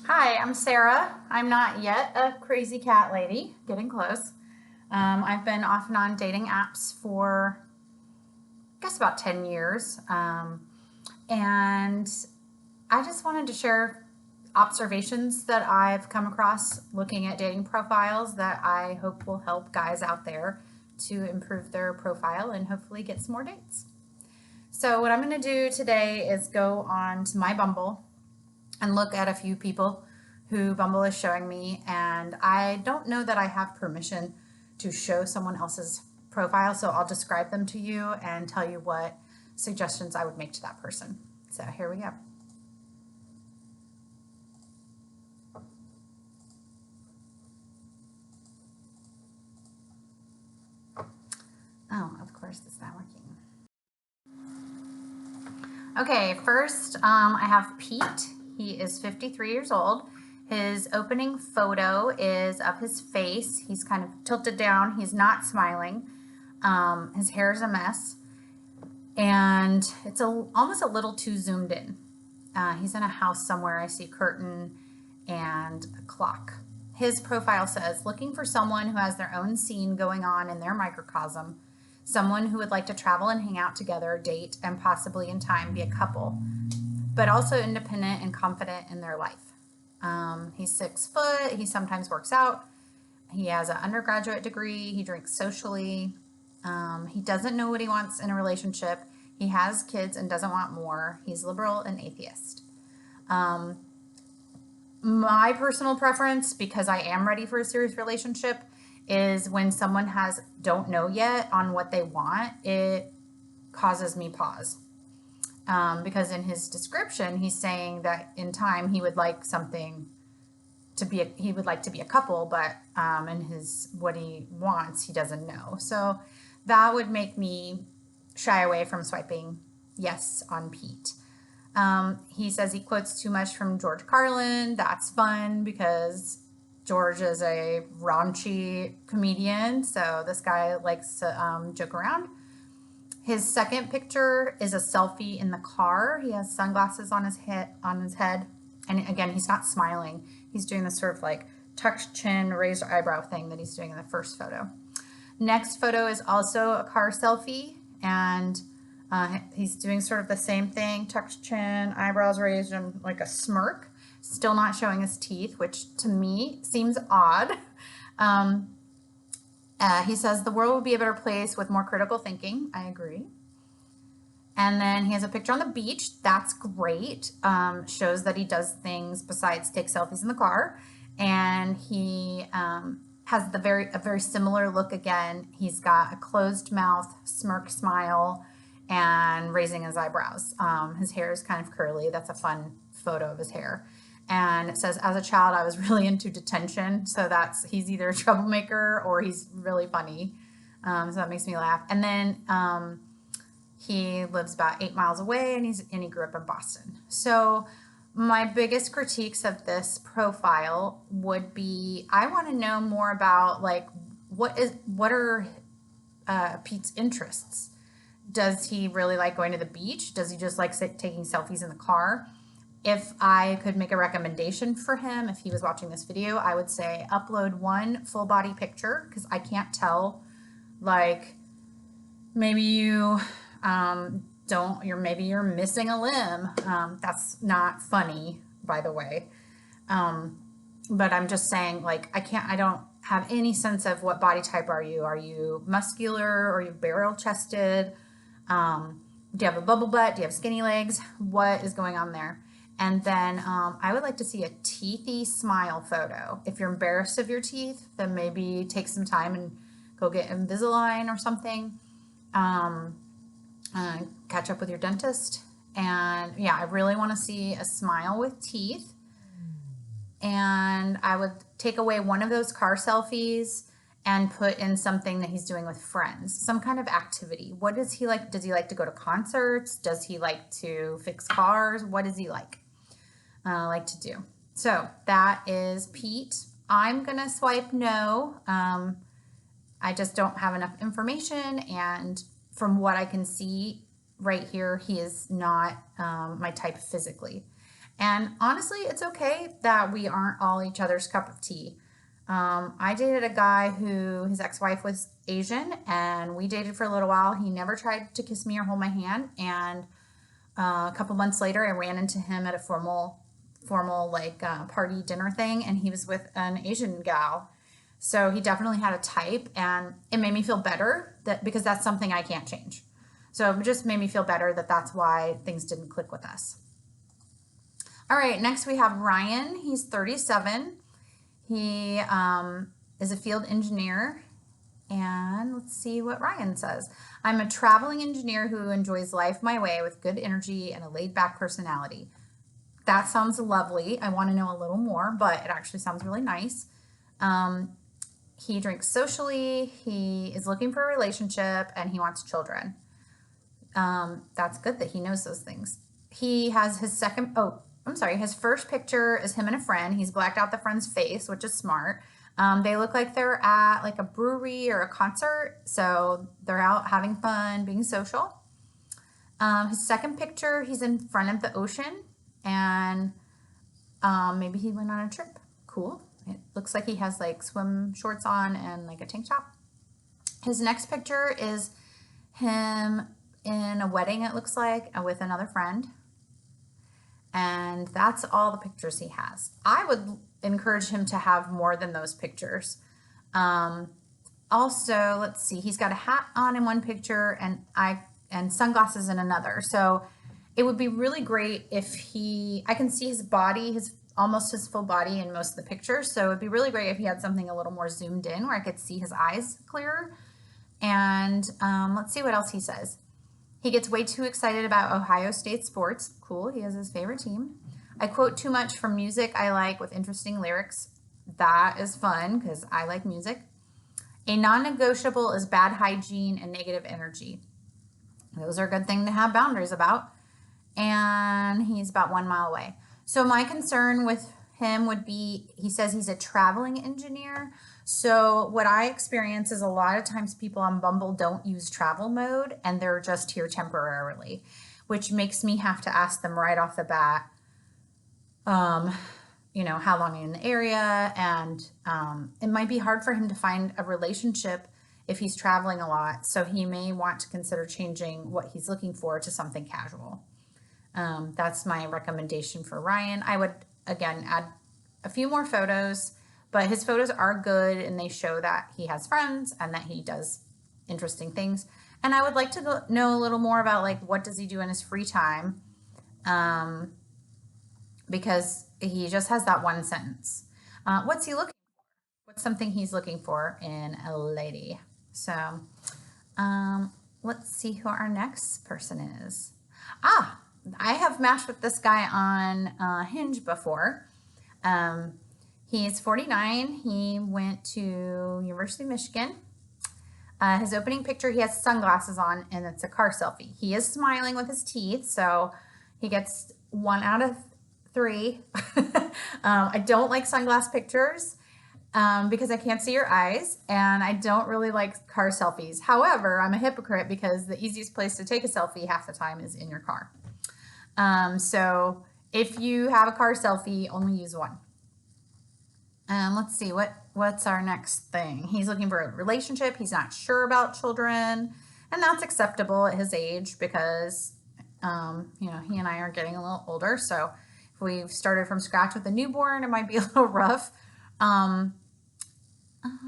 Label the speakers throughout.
Speaker 1: Hi, I'm Sarah. I'm not yet a crazy cat lady, getting close. I've been off and on dating apps for, I guess, about 10 years. And I just wanted to share observations that I've come across looking at dating profiles that I hope will help guys out there to improve their profile and hopefully get some more dates. So, what I'm going to do today is go on to my Bumble and look at a few people who Bumble is showing me. And I don't know that I have permission to show someone else's profile, so I'll describe them to you and tell you what suggestions I would make to that person. So here we go. Oh, of course, it's not working. Okay, first I have Pete. He is 53 years old. His opening photo is of his face. He's kind of tilted down. He's not smiling. His hair is a mess, and it's almost a little too zoomed in. He's in a house somewhere. I see a curtain and a clock. His profile says, looking for someone who has their own scene going on in their microcosm, someone who would like to travel and hang out together, date, and possibly in time be a couple, but also independent and confident in their life. He's 6 foot. He sometimes works out. He has an undergraduate degree. He drinks socially. He doesn't know what he wants in a relationship. He has kids and doesn't want more. He's liberal and atheist. My personal preference, because I am ready for a serious relationship, is when someone don't know yet on what they want, it causes me pause. Because in his description, he's saying that in time he would like something he would like to be a couple, but in what he wants, he doesn't know. So that would make me shy away from swiping yes on Pete. He says he quotes too much from George Carlin. That's fun because George is a raunchy comedian, so this guy likes to joke around. His second picture is a selfie in the car. He has sunglasses on his head, and again, he's not smiling. He's doing this sort of like tucked chin, raised eyebrow thing that he's doing in the first photo. Next photo is also a car selfie, and he's doing sort of the same thing, tucked chin, eyebrows raised, and like a smirk. Still not showing his teeth, which to me seems odd. He says the world would be a better place with more critical thinking. I agree. And then he has a picture on the beach. That's great. Shows that he does things besides take selfies in the car. And he has a very similar look again. He's got a closed mouth, smirk smile, and raising his eyebrows. His hair is kind of curly. That's a fun photo of his hair. And it says, as a child, I was really into detention. So he's either a troublemaker or he's really funny. So that makes me laugh. And then he lives about 8 miles away, and he grew up in Boston. So my biggest critiques of this profile would be, I want to know more about like what are Pete's interests. Does he really like going to the beach? Does he just like taking selfies in the car? If I could make a recommendation for him, if he was watching this video, I would say upload one full body picture, because I can't tell, like, maybe you maybe you're missing a limb. That's not funny, by the way. But I'm just saying, like, I don't have any sense of what body type are you. Are you muscular? Are you barrel chested? Do you have a bubble butt? Do you have skinny legs? What is going on there? And then I would like to see a teethy smile photo. If you're embarrassed of your teeth, then maybe take some time and go get Invisalign or something. Catch up with your dentist. And yeah, I really want to see a smile with teeth. And I would take away one of those car selfies and put in something that he's doing with friends, some kind of activity. What does he like? Does he like to go to concerts? Does he like to fix cars? What does he like to do? So that is Pete. I'm gonna swipe no. I just don't have enough information, and from what I can see right here, he is not my type physically. And honestly, it's okay that we aren't all each other's cup of tea. I dated a guy who his ex-wife was Asian, and we dated for a little while. He never tried to kiss me or hold my hand, and a couple months later, I ran into him at a formal like party dinner thing, and he was with an Asian gal. So he definitely had a type, and it made me feel better that because that's something I can't change. So it just made me feel better that that's why things didn't click with us. All right, next we have Ryan. He's 37. He is a field engineer. And let's see what Ryan says. I'm a traveling engineer who enjoys life my way with good energy and a laid back personality. That sounds lovely. I want to know a little more, but it actually sounds really nice. He drinks socially. He is looking for a relationship and he wants children. That's good that he knows those things. He has his first picture is him and a friend. He's blacked out the friend's face, which is smart. They look like they're at like a brewery or a concert, so they're out having fun, being social. His second picture, he's in front of the ocean, and maybe he went on a trip. Cool. It looks like he has like swim shorts on and like a tank top. His next picture is him in a wedding, it looks like, with another friend. And that's all the pictures he has. I would encourage him to have more than those pictures. Also, let's see, he's got a hat on in one picture and sunglasses in another. So it would be really great if I can see his body, almost his full body in most of the pictures. So it'd be really great if he had something a little more zoomed in where I could see his eyes clearer. And let's see what else he says. He gets way too excited about Ohio State sports. Cool, he has his favorite team. I quote too much from music I like with interesting lyrics. That is fun because I like music. A non-negotiable is bad hygiene and negative energy. Those are a good thing to have boundaries about. And he's about 1 mile away. So my concern with him would be, he says he's a traveling engineer. So what I experience is a lot of times people on Bumble don't use travel mode and they're just here temporarily, which makes me have to ask them right off the bat, how long are you in the area? And it might be hard for him to find a relationship if he's traveling a lot. So he may want to consider changing what he's looking for to something casual. That's my recommendation for Ryan. I would, again, add a few more photos, but his photos are good and they show that he has friends and that he does interesting things. And I would like to know a little more about like what does he do in his free time, because he just has that one sentence. What's he looking for? What's something he's looking for in a lady? So let's see who our next person is. I have matched with this guy on Hinge before. He's 49. He went to University of Michigan. His opening picture, he has sunglasses on, and it's a car selfie. He is smiling with his teeth, so he gets 1 out of 3. I don't like sunglass pictures because I can't see your eyes, and I don't really like car selfies. However, I'm a hypocrite because the easiest place to take a selfie half the time is in your car. So if you have a car selfie, only use one. Let's see, what's our next thing? He's looking for a relationship. He's not sure about children, and that's acceptable at his age because, he and I are getting a little older. So if we've started from scratch with a newborn, it might be a little rough.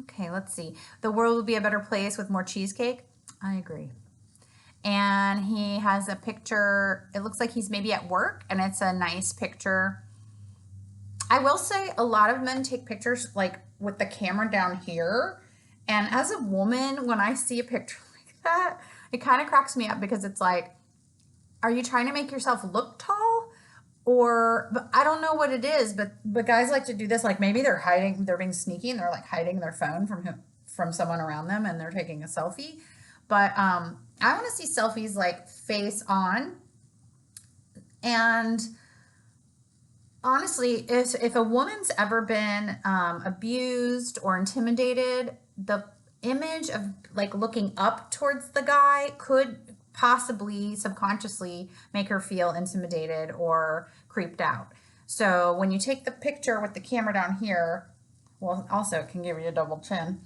Speaker 1: Okay, let's see. The world would be a better place with more cheesecake. I agree. And he has a picture. It looks like he's maybe at work, and it's a nice picture. I will say a lot of men take pictures like with the camera down here. And as a woman, when I see a picture like that, it kind of cracks me up because it's like, are you trying to make yourself look tall? But I don't know what it is, but guys like to do this. Like maybe they're being sneaky and they're like hiding their phone from someone around them and they're taking a selfie. But I want to see selfies like face on. And honestly, if a woman's ever been abused or intimidated, the image of like looking up towards the guy could possibly subconsciously make her feel intimidated or creeped out. So when you take the picture with the camera down here, well, also it can give you a double chin.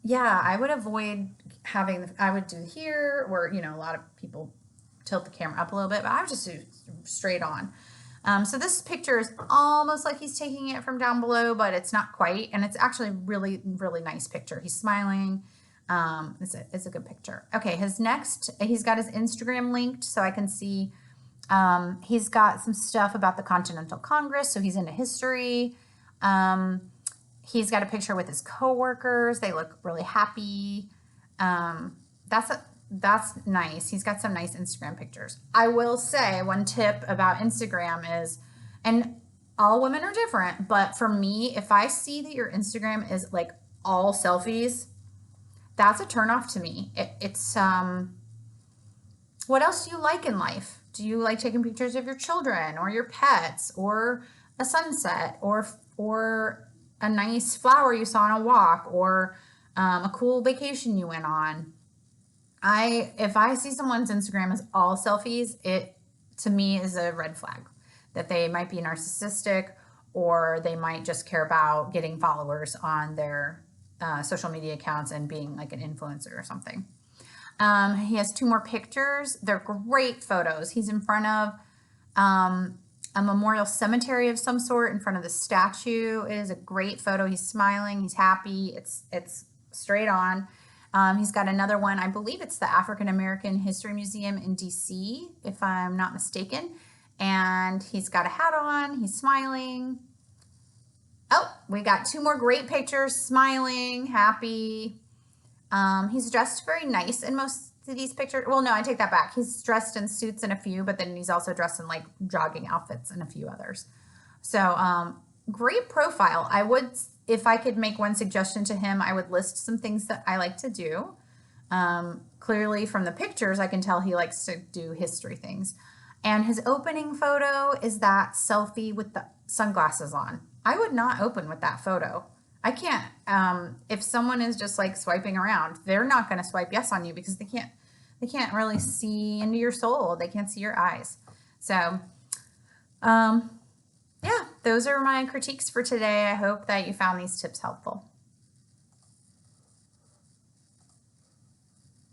Speaker 1: Yeah, I would avoid I would do here where, a lot of people tilt the camera up a little bit, but I would just do straight on. So this picture is almost like he's taking it from down below, but it's not quite. And it's actually really, really nice picture. He's smiling. It's a good picture. Okay, he's got his Instagram linked so I can see. He's got some stuff about the Continental Congress, so he's into history. He's got a picture with his coworkers. They look really happy. That's nice. He's got some nice Instagram pictures. I will say one tip about Instagram is, and all women are different, but for me, if I see that your Instagram is like all selfies, that's a turnoff to me. It's what else do you like in life? Do you like taking pictures of your children or your pets or a sunset or a nice flower you saw on a walk or a cool vacation you went on? If I see someone's Instagram is all selfies, it to me is a red flag that they might be narcissistic or they might just care about getting followers on their social media accounts and being like an influencer or something. He has 2 more pictures. They're great photos. He's in front of a memorial cemetery of some sort in front of the statue. It is a great photo. He's smiling. He's happy. It's straight on. He's got another one. I believe it's the African American History Museum in DC, if I'm not mistaken. And he's got a hat on. He's smiling. Oh, we got 2 more great pictures. Smiling, happy. He's dressed very nice in most of these pictures. Well, no, I take that back. He's dressed in suits in a few, but then he's also dressed in like jogging outfits in a few others. So, great profile. If I could make one suggestion to him, I would list some things that I like to do. Clearly from the pictures, I can tell he likes to do history things. And his opening photo is that selfie with the sunglasses on. I would not open with that photo. I can't. If someone is just like swiping around, they're not going to swipe yes on you because they can't really see into your soul. They can't see your eyes. So, yeah, those are my critiques for today. I hope that you found these tips helpful.